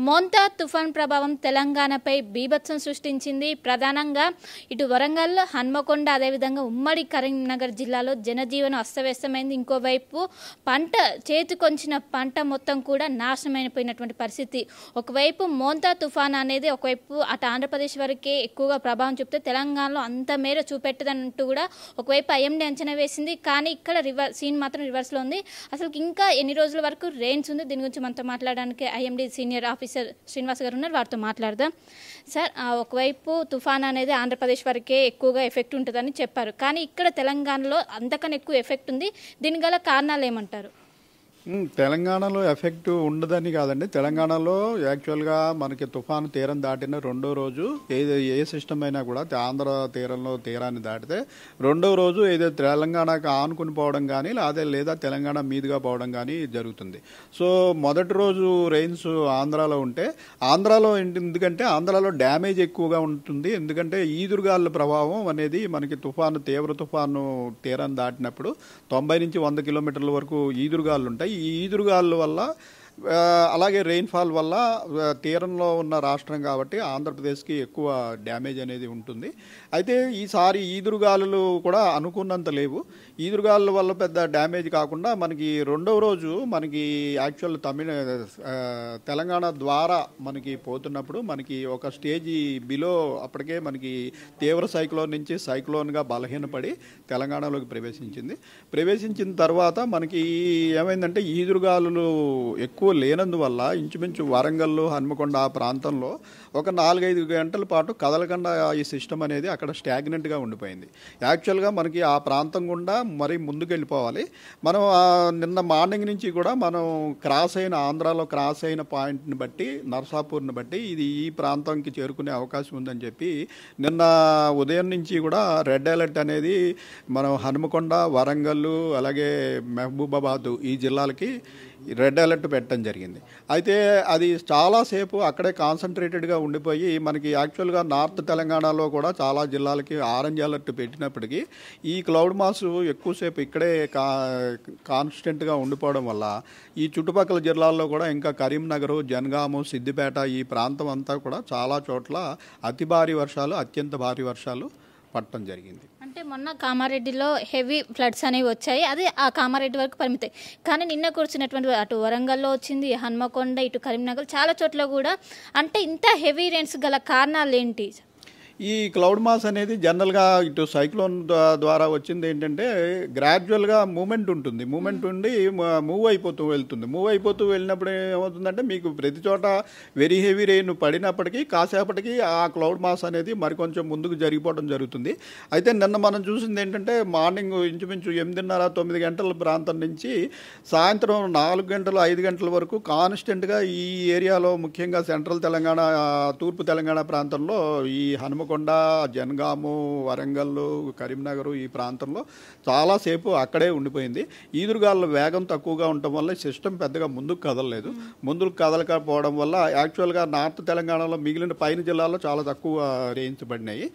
మోంతా తుఫాన్ ప్రభావం తెలంగాణపై బీభత్సం సృష్టించింది. ప్రధానంగా ఇటు వరంగల్, హన్మకొండ, అదేవిధంగా ఉమ్మడి కరీంనగర్ జిల్లాలో జనజీవనం అస్తవ్యస్తమైంది. ఇంకోవైపు చేతికొంచిన పంట మొత్తం కూడా నాశనమైపోయినటువంటి పరిస్థితి. ఒకవైపు మోంతా తుఫాన్ అనేది ఒకవైపు అటు ఆంధ్రప్రదేశ్ వరకే ఎక్కువగా ప్రభావం చూపితే తెలంగాణలో అంత మేర చూపెట్టదంటూ కూడా ఒకవైపు ఐఎండీ అంచనా వేసింది. కానీ ఇక్కడ సీన్ మాత్రం రివర్స్లో ఉంది. అసలు ఇంకా ఎన్ని రోజుల వరకు రెయిన్స్ ఉంది, దీని గురించి మనతో మాట్లాడడానికి ఐఎండీ సీనియర్ ఆఫీసర్ శ్రీనివాస్ గారు ఉన్నారు, వారితో మాట్లాడదాం. సార్, ఒకవైపు తుఫాన్ అనేది ఆంధ్రప్రదేశ్ వరకే ఎక్కువగా ఎఫెక్ట్ ఉంటుందని చెప్పారు, కానీ ఇక్కడ తెలంగాణలో అంతకన్నా ఎక్కువ ఎఫెక్ట్ ఉంది. దీని గల కారణాలు ఏమంటారు? తెలంగాణలో ఎఫెక్ట్ ఉండదని కాదండి. తెలంగాణలో యాక్చువల్గా మనకి తుఫాను తీరం దాటిన రెండో రోజు ఏ సిస్టమ్ అయినా కూడా ఆంధ్ర తీరాన్ని దాటితే రెండో రోజు ఏదో తెలంగాణకు ఆనుకుని పోవడం కానీ లేదా తెలంగాణ మీదుగా పోవడం కానీ జరుగుతుంది. సో మొదటి రోజు రెయిన్స్ ఆంధ్రాలో ఉంటే ఆంధ్రాలో ఎందుకంటే ఆంధ్రాలో డ్యామేజ్ ఎక్కువగా ఉంటుంది. ఎందుకంటే ఈదురుగాళ్ళ ప్రభావం అనేది మనకి తీవ్ర తుఫాను తీరాన్ని దాటినప్పుడు 90 నుంచి 100 కిలోమీటర్ల వరకు ఈదురుగాళ్ళు ఉంటాయి. ఈ ఈదురుగాళ్ళ వల్ల అలాగే రెయిన్ఫాల్ వల్ల తీరంలో ఉన్న రాష్ట్రం కాబట్టి ఆంధ్రప్రదేశ్కి ఎక్కువ డ్యామేజ్ అనేది ఉంటుంది. అయితే ఈసారి ఈదురుగాలులు కూడా అనుకున్నంత లేవు. ఈదురుగాలుల వల్ల పెద్ద డ్యామేజ్ కాకుండా మనకి రెండవ రోజు మనకి యాక్చువల్ తెలంగాణ ద్వారా మనకి పోతున్నప్పుడు మనకి ఒక స్టేజీ బిలో అప్పటికే మనకి తీవ్ర సైక్లోన్ నుంచి సైక్లోన్గా బలహీనపడి తెలంగాణలోకి ప్రవేశించిన తర్వాత మనకి ఏమైందంటే ఈదురుగాలులు ఎక్కువ లేనందువల్ల ఇంచుమించు వరంగల్, హన్మకొండ ఆ ప్రాంతంలో ఒక 4-5 గంటల పాటు కదలకుండా ఈ సిస్టమ్ అనేది అక్కడ స్టాగ్నెంట్గా ఉండిపోయింది. యాక్చువల్గా మనకి ఆ ప్రాంతం గుండా మరి ముందుకు వెళ్ళిపోవాలి. మనం నిన్న మార్నింగ్ నుంచి కూడా మనం ఆంధ్రాలో క్రాస్ అయిన పాయింట్ని బట్టి, నర్సాపూర్ని బట్టి ఇది ఈ ప్రాంతంకి చేరుకునే అవకాశం ఉందని చెప్పి నిన్న ఉదయం నుంచి కూడా రెడ్ అలర్ట్ అనేది మనం హన్మకొండ, వరంగల్ అలాగే మహబూబాబాద్ ఈ జిల్లాలకి రెడ్ అలర్ట్ పెట్టడం జరిగింది. అయితే అది చాలాసేపు అక్కడే కాన్సన్ట్రేటెడ్గా ఉండిపోయి మనకి యాక్చువల్గా నార్త్ తెలంగాణలో కూడా చాలా జిల్లాలకి ఆరెంజ్ అలర్ట్ పెట్టినప్పటికీ ఈ క్లౌడ్ మాస్ ఎక్కువసేపు ఇక్కడే కాన్స్టెంట్గా ఉండిపోవడం వల్ల ఈ చుట్టుపక్కల జిల్లాల్లో కూడా ఇంకా కరీంనగర్, జనగాము, సిద్దిపేట ఈ ప్రాంతం అంతా కూడా చాలా చోట్ల అతి భారీ వర్షాలు, అత్యంత భారీ వర్షాలు పడటం జరిగింది. అంటే మొన్న కామారెడ్డిలో హెవీ ఫ్లడ్స్ అనేవి వచ్చాయి, అది ఆ కామారెడ్డి వరకు పరిమితాయి. కానీ నిన్న కురిసినటువంటి అటు వరంగల్లో వచ్చింది, హన్మకొండ, ఇటు కరీంనగర్ చాలా చోట్ల కూడా. అంటే ఇంత హెవీ రెయిన్స్ గల కారణాలు ఏంటి? ఈ క్లౌడ్ మాస్ అనేది జనరల్గా ఇటు సైక్లోన్ ద్వారా వచ్చింది ఏంటంటే గ్రాడ్యువల్గా మూమెంట్ ఉంటుంది. మూమెంట్ ఉండి మూవ్ అయిపోతూ వెళ్ళినప్పుడు ఏమవుతుందంటే మీకు ప్రతి చోట వెరీ హెవీ రెయిన్ పడినప్పటికీ కాసేపటికి ఆ క్లౌడ్ మాస్ అనేది మరికొంచెం ముందుకు జరిగిపోవడం జరుగుతుంది. అయితే నిన్న మనం చూసింది ఏంటంటే మార్నింగ్ ఇంచుమించు 8:30-9 గంటల ప్రాంతం నుంచి సాయంత్రం 4 గంటలు 5 గంటల వరకు కాన్స్టెంట్గా ఈ ఏరియాలో ముఖ్యంగా సెంట్రల్ తెలంగాణ, తూర్పు తెలంగాణ ప్రాంతంలో ఈ హనుమకొండ, జనగాము, వరంగల్, కరీంనగర్ ఈ ప్రాంతంలో చాలాసేపు అక్కడే ఉండిపోయింది. ఈదురుగాళ్ళ వేగం తక్కువగా ఉండటం వల్ల సిస్టమ్ పెద్దగా ముందుకు కదలలేదు. ముందుకు కదలకపోవడం వల్ల యాక్చువల్గా నార్త్ తెలంగాణలో మిగిలిన పైన జిల్లాల్లో చాలా తక్కువ రెయిన్స్ పడినాయి.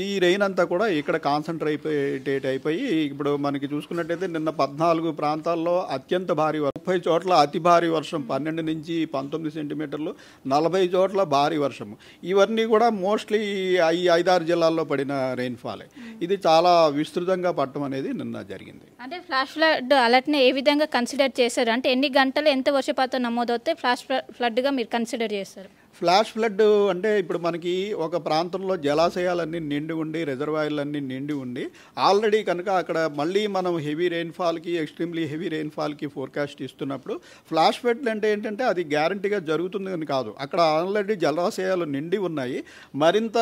ఈ రెయిన్ అంతా కూడా ఇక్కడ కాన్సన్ట్రేట్ అయిపోయి ఇప్పుడు మనకి చూసుకున్నట్టయితే నిన్న 14 ప్రాంతాల్లో అత్యంత భారీ 30 చోట్ల అతి భారీ వర్షం 12 నుంచి 19 సెంటీమీటర్లు, 40 చోట్ల భారీ వర్షం. ఇవన్నీ కూడా మోస్ట్లీ ఈ 5-6 జిల్లాల్లో పడిన రెయిన్ఫాలే. ఇది చాలా విస్తృతంగా పడటం అనేది నిన్న జరిగింది. అంటే ఫ్లాష్ ఫ్లడ్ అలర్ట్ని ఏ విధంగా కన్సిడర్ చేశారు? అంటే ఎన్ని గంటలు ఎంత వర్షపాతం నమోదవుతే ఫ్లాష్ ఫ్లడ్గా మీరు కన్సిడర్ చేస్తారు? ఫ్లాష్ ఫ్లడ్ అంటే ఇప్పుడు మనకి ఒక ప్రాంతంలో జలాశయాలన్నీ నిండి ఉండి, రిజర్వాయర్లన్నీ నిండి ఉండి ఆల్రెడీ కనుక అక్కడ మళ్ళీ మనం హెవీ రెయిన్ఫాల్కి, ఎక్స్ట్రీమ్లీ హెవీ రెయిన్ఫాల్కి ఫోర్కాస్ట్ ఇస్తున్నప్పుడు ఫ్లాష్ ఫ్లడ్ అంటే ఏంటంటే అది గ్యారంటీగా జరుగుతుందని కాదు. అక్కడ ఆల్రెడీ జలాశయాలు నిండి ఉన్నాయి. మరింత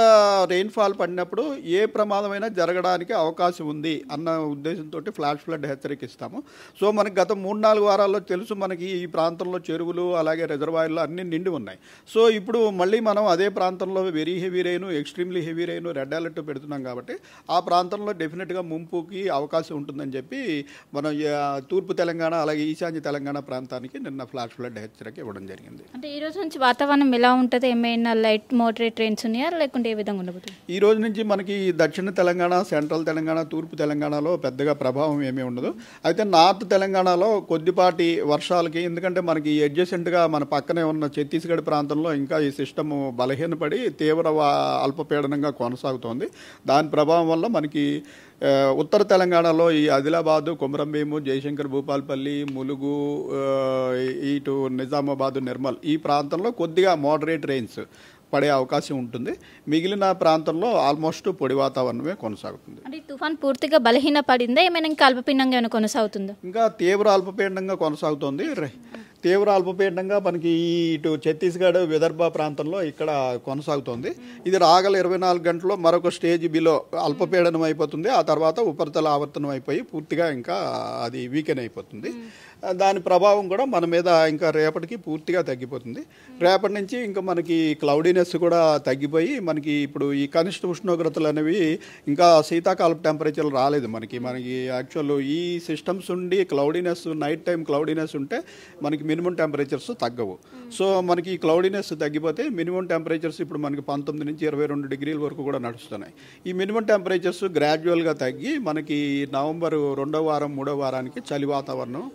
రెయిన్ఫాల్ పడినప్పుడు ఏ ప్రమాదమైనా జరగడానికి అవకాశం ఉంది అన్న ఉద్దేశంతో ఫ్లాష్ ఫ్లడ్ హెచ్చరికిస్తాము. సో మనకి గత 3-4 వారాల్లో తెలుసు మనకి ఈ ప్రాంతంలో చెరువులు అలాగే రిజర్వాయర్లు అన్నీ నిండి ఉన్నాయి. సో ఇప్పుడు మళ్ళీ మనం అదే ప్రాంతంలో very heavy rain, extremely heavy rain, red alert పెడుతున్నాం కాబట్టి ఆ ప్రాంతంలో డెఫినెట్గా ముంపుకి అవకాశం ఉంటుందని చెప్పి మనం తూర్పు తెలంగాణ అలాగే ఈశాన్య తెలంగాణ ప్రాంతానికి నిన్న ఫ్లాష్ ఫ్లడ్ హెచ్చరిక ఇవ్వడం జరిగింది. అంటే ఈ రోజు నుంచి వాతావరణం ఎలా ఉంటుంది? ఏమైనా లైట్ మోడరేట్ ట్రైన్స్ ఉన్నాయా లేకుంటే ఏ విధంగా ఉండబోతుంది? ఈ రోజు నుంచి మనకి దక్షిణ తెలంగాణ, సెంట్రల్ తెలంగాణ, తూర్పు తెలంగాణలో పెద్దగా ప్రభావం ఏమీ ఉండదు. అయితే నార్త్ తెలంగాణలో కొద్దిపాటి వర్షాలకి, ఎందుకంటే మనకి అడ్జసెంట్గా మన పక్కనే ఉన్న ఛత్తీస్గఢ్ ప్రాంతంలో ఇంకా ఈ సిస్టమ్ బలహీనపడి తీవ్ర అల్పపీడనంగా కొనసాగుతోంది. దాని ప్రభావం వల్ల మనకి ఉత్తర తెలంగాణలో ఈ ఆదిలాబాదు, కొమరంభీము, జయశంకర్ భూపాల్పల్లి, ములుగు, ఇటు నిజామాబాదు, నిర్మల్ ఈ ప్రాంతంలో కొద్దిగా మోడరేట్ రెయిన్స్ పడే అవకాశం ఉంటుంది. మిగిలిన ప్రాంతంలో ఆల్మోస్ట్ పొడి వాతావరణమే కొనసాగుతుంది. అంటే తుఫాన్ పూర్తిగా బలహీన పడిందా, ఏమైనా ఇంకా అల్పపీడనంగా ఏమైనా కొనసాగుతుందా? ఇంకా తీవ్ర అల్పపీడనంగా కొనసాగుతోంది. తీవ్ర అల్పపీడనంగా మనకి ఇటు ఛత్తీస్గఢ్, విదర్భ ప్రాంతంలో ఇక్కడ కొనసాగుతోంది. ఇది రాగల 24 గంటల్లో మరొక స్టేజ్ బిలో అల్పపీడనం అయిపోతుంది. ఆ తర్వాత ఉపరితల ఆవర్తనం అయిపోయి పూర్తిగా ఇంకా అది వీకెన్ అయిపోతుంది. దాని ప్రభావం కూడా మన మీద ఇంకా రేపటికి పూర్తిగా తగ్గిపోతుంది. రేపటి నుంచి ఇంకా మనకి క్లౌడీనెస్ కూడా తగ్గిపోయి మనకి ఇప్పుడు ఈ కనిష్ట ఉష్ణోగ్రతలు అనేవి ఇంకా శీతాకాలపు టెంపరేచర్లు రాలేదు. మనకి యాక్చువల్ ఈ సిస్టమ్స్ ఉండి క్లౌడీనెస్, నైట్ టైం క్లౌడీనెస్ ఉంటే మనకి మినిమం టెంపరేచర్స్ తగ్గవు. సో మనకి ఈ క్లౌడీనెస్ తగ్గిపోతే మినిమం టెంపరేచర్స్ ఇప్పుడు మనకి 19 నుంచి 22 డిగ్రీల వరకు కూడా నడుస్తున్నాయి. ఈ మినిమం టెంపరేచర్స్ గ్రాడ్యువల్గా తగ్గి మనకి నవంబర్ 2వ వారం 3వ వారానికి చలి వాతావరణం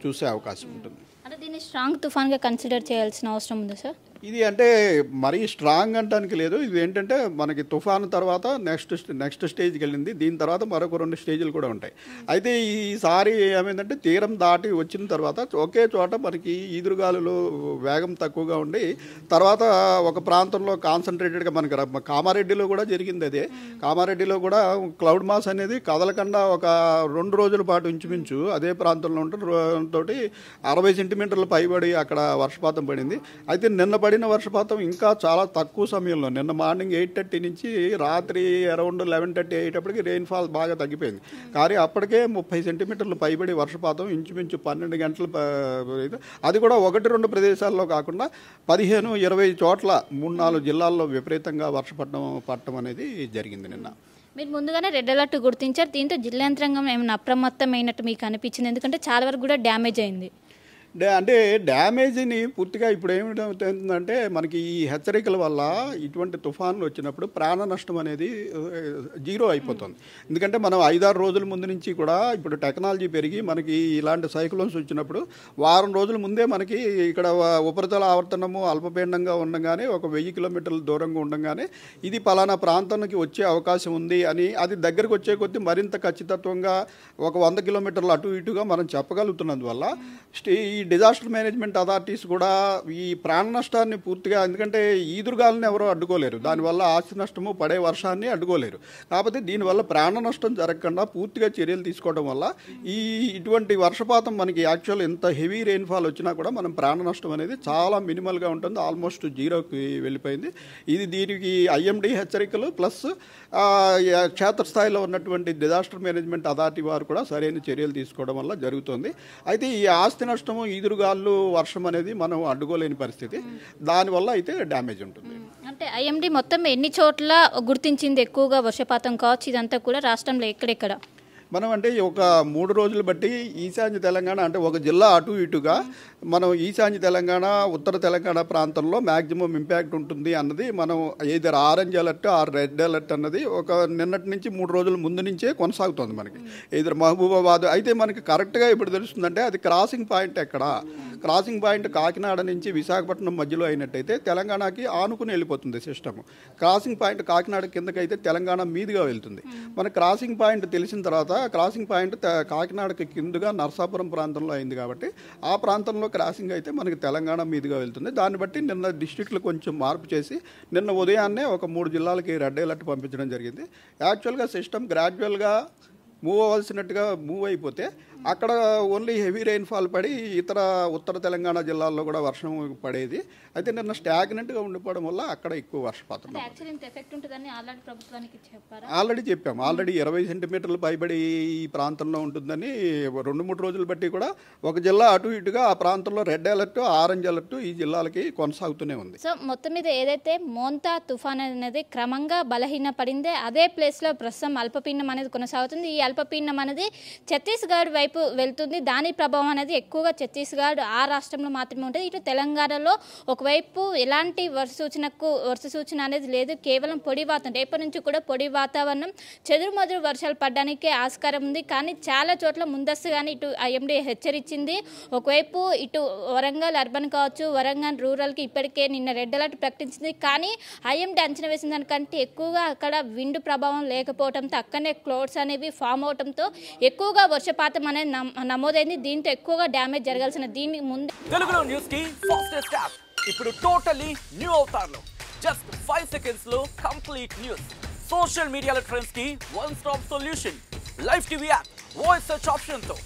చూసే అవకాశం ఉంటుంది. అంటే దీన్ని స్ట్రాంగ్ తుఫాన్గా కన్సిడర్ చేయాల్సిన అవసరం ఉందా సార్? ఇది అంటే మరీ స్ట్రాంగ్ అంటానికి లేదు. ఇది ఏంటంటే మనకి తుఫాను తర్వాత నెక్స్ట్ స్టేజ్కి వెళ్ళింది. దీని తర్వాత మరొక 2 స్టేజ్లు కూడా ఉంటాయి. అయితే ఈసారి ఏమైందంటే తీరం దాటి వచ్చిన తర్వాత ఒకే చోట మనకి ఈదురుగాలులు వేగం తక్కువగా ఉండి తర్వాత ఒక ప్రాంతంలో కాన్సన్ట్రేటెడ్గా మనకి కామారెడ్డిలో కూడా జరిగింది. అదే కామారెడ్డిలో కూడా క్లౌడ్ మాస్ అనేది కదలకుండా ఒక 2 రోజుల పాటు ఇంచుమించు అదే ప్రాంతంలో ఉంటే తోటి 60 సెంటీమీటర్లు పైబడి అక్కడ వర్షపాతం పడింది. అయితే నిన్న పడిన వర్షపాతం ఇంకా చాలా తక్కువ సమయంలో, నిన్న మార్నింగ్ 8:30 నుంచి రాత్రి అరౌండ్ 11:30 అయ్యేటప్పటికి రెయిన్ఫాల్ బాగా తగ్గిపోయింది. కానీ అప్పటికే 30 సెంటీమీటర్లు పైబడి వర్షపాతం ఇంచుమించు 12 గంటలు, అది కూడా 1-2 ప్రదేశాల్లో కాకుండా 15-20 చోట్ల 3-4 జిల్లాల్లో విపరీతంగా పడటం అనేది జరిగింది నిన్న. మీరు ముందుగానే రెడ్ అలర్ట్ గుర్తించారు. దీంతో జిల్లా యంత్రాంగం ఏమైనా అప్రమత్తమైనట్టు మీకు అనిపించింది? ఎందుకంటే చాలా వరకు కూడా డ్యామేజ్ అయింది. అంటే డ్యామేజ్ని పూర్తిగా ఇప్పుడు ఏమిటవుతుందంటే మనకి ఈ హెచ్చరికల వల్ల ఇటువంటి తుఫాన్లు వచ్చినప్పుడు ప్రాణ నష్టం అనేది జీరో అయిపోతుంది. ఎందుకంటే మనం 5-6 రోజుల ముందు నుంచి కూడా ఇప్పుడు టెక్నాలజీ పెరిగి మనకి ఇలాంటి సైక్లోన్స్ వచ్చినప్పుడు వారం రోజుల ముందే మనకి ఇక్కడ ఉపరితల ఆవర్తనము అల్పపీడనంగా ఉండగానే ఒక 1000 కిలోమీటర్ల దూరంగా ఉండగానే ఇది పలానా ప్రాంతానికి వచ్చే అవకాశం ఉంది అని అది దగ్గరకు వచ్చే కొద్దీ మరింత ఖచ్చితత్వంగా ఒక 100 కిలోమీటర్లు అటు ఇటుగా మనం చెప్పగలుగుతున్నందువల్ల ఈ డిజాస్టర్ మేనేజ్మెంట్ అథారిటీస్ కూడా ఈ ప్రాణ నష్టాన్ని పూర్తిగా, ఎందుకంటే ఈదురుగాలని ఎవరో అడ్డుకోలేరు, దానివల్ల ఆస్తి నష్టము పడే వర్షాన్ని అడ్డుకోలేరు. కాకపోతే దీనివల్ల ప్రాణ నష్టం జరగకుండా పూర్తిగా చర్యలు తీసుకోవడం వల్ల ఇటువంటి వర్షపాతం మనకి యాక్చువల్ ఎంత హెవీ రెయిన్ఫాల్ వచ్చినా కూడా మనం ప్రాణ నష్టం అనేది చాలా మినిమల్గా ఉంటుంది, ఆల్మోస్ట్ జీరోకి వెళ్ళిపోయింది. దీనికి ఐఎండీ హెచ్చరికలు ప్లస్ క్షేత్రస్థాయిలో ఉన్నటువంటి డిజాస్టర్ మేనేజ్మెంట్ అథారిటీ వారు కూడా సరైన చర్యలు తీసుకోవడం వల్ల జరుగుతుంది. అయితే ఈ ఆస్తి నష్టము, ఈదురుగాళ్ళు, వర్షం అనేది మనం అడ్డుకోలేని పరిస్థితి, దానివల్ల అయితే డ్యామేజ్ ఉంటుంది. అంటే ఐఎండీ మొత్తం ఎన్ని చోట్ల గుర్తించింది ఎక్కువగా వర్షపాతం కావచ్చు ఇదంతా కూడా రాష్ట్రంలో ఎక్కడెక్కడ? మనం అంటే ఒక 3 రోజులు బట్టి ఈశాన్య తెలంగాణ అంటే ఒక జిల్లా అటు ఇటుగా మనం ఈశాన్య తెలంగాణ, ఉత్తర తెలంగాణ ప్రాంతంలో మ్యాక్సిమం ఇంపాక్ట్ ఉంటుంది అన్నది మనం ఏదైనా orange alert or red alert అన్నది ఒక నిన్నటి నుంచి 3 రోజుల ముందు నుంచే కొనసాగుతుంది మనకి. ఏదైనా మహబూబాబాద్ అయితే మనకి కరెక్ట్గా ఇప్పుడు తెలుస్తుందంటే అది క్రాసింగ్ పాయింట్ ఎక్కడ, క్రాసింగ్ పాయింట్ కాకినాడ నుంచి విశాఖపట్నం మధ్యలో అయినట్టయితే తెలంగాణకి ఆనుకుని వెళ్ళిపోతుంది సిస్టమ్. క్రాసింగ్ పాయింట్ కాకినాడ కిందకైతే తెలంగాణ మీదుగా వెళ్తుంది. మన క్రాసింగ్ పాయింట్ తెలిసిన తర్వాత క్రాసింగ్ పాయింట్ కాకినాడకి కిందుగా నర్సాపురం ప్రాంతంలో అయింది కాబట్టి ఆ ప్రాంతంలో క్రాసింగ్ అయితే మనకి తెలంగాణ మీదుగా వెళ్తుంది. దాన్ని బట్టి నిన్న డిస్ట్రిక్ట్లు కొంచెం మార్పు చేసి నిన్న ఉదయాన్నే ఒక 3 జిల్లాలకి రెడ్ అలర్ట్ పంపించడం జరిగింది. యాక్చువల్గా సిస్టమ్ గ్రాడ్యువల్గా మూవ్ అవ్వాల్సినట్టుగా మూవ్ అయిపోతే అక్కడ ఓన్లీ హెవీ రెయిన్ఫాల్ పడి ఇతర ఉత్తర తెలంగాణ జిల్లాల్లో కూడా వర్షం పడేది. అయితే నిన్న స్టాగ్నెంట్గా ఉండిపోవడం వల్ల అక్కడ ఎక్కువ వర్షపాతం. ఆల్రెడీ చెప్పాము. ఆల్రెడీ 20 సెంటీమీటర్లు పైబడి ఈ ప్రాంతంలో ఉంటుందని 2-3 రోజులు బట్టి కూడా ఒక జిల్లా అటు ఇటుగా ఆ ప్రాంతంలో రెడ్ అలర్ట్, ఆరెంజ్ అలర్ట్ ఈ జిల్లాలకి కొనసాగుతూనే ఉంది. సో మొత్తం మీద ఏదైతే మోంతా తుఫాన్ అనేది క్రమంగా బలహీన పడిందే అదే ప్లేస్లో ప్రస్తుతం అల్పపీడనం అనేది కొనసాగుతుంది. ఈ అల్పపీడనం అనేది ఛత్తీస్గఢ్ వైపు వెళ్తుంది. దాని ప్రభావం అనేది ఎక్కువగా ఛత్తీస్గఢ్ ఆ రాష్ట్రంలో మాత్రమే ఉంటుంది. ఇటు తెలంగాణలో ఒకవైపు ఎలాంటి వర్ష సూచన అనేది లేదు. కేవలం పొడి వాతావరణం, రేపటి నుంచి కూడా పొడి వాతావరణం, చెదురుమదురు వర్షాలు పడడానికే ఆస్కారం ఉంది. కానీ చాలా చోట్ల ముందస్తుగానే ఇటు ఐఎండీ హెచ్చరించింది. ఒకవైపు ఇటు వరంగల్ అర్బన్ కావచ్చు, వరంగల్ రూరల్కి ఇప్పటికే నిన్న రెడ్ అలర్ట్ ప్రకటించింది. కానీ ఐఎండీ అంచనా వేసిన దానికంటే ఎక్కువగా అక్కడ విండ్ ప్రభావం లేకపోవడంతో అక్కడనే క్లౌడ్స్ అనేవి ఫామ్ అవడంతో ఎక్కువగా వర్షపాతం అనేది నమోదైంది. దీంతో ఎక్కువగా డ్యామేజ్ జరగాల్సిన దీనికి ముందు తెలుగులో న్యూస్ కి ఫాస్టెస్ట్ యాప్ ఇప్పుడు టోటలీ న్యూ అవతార్లో జస్ట్ 5 seconds లో కంప్లీట్ న్యూస్, సోషల్ మీడియాలో ట్రెండ్స్ కి one stop solution, live TV app voice search option తో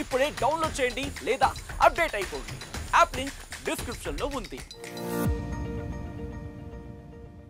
ఇప్పుడే డౌన్లోడ్ చేయండి లేదా అప్డేట్ అయిపోండి. యాప్ లింక్ డిస్క్రిప్షన్ లో ఉంది.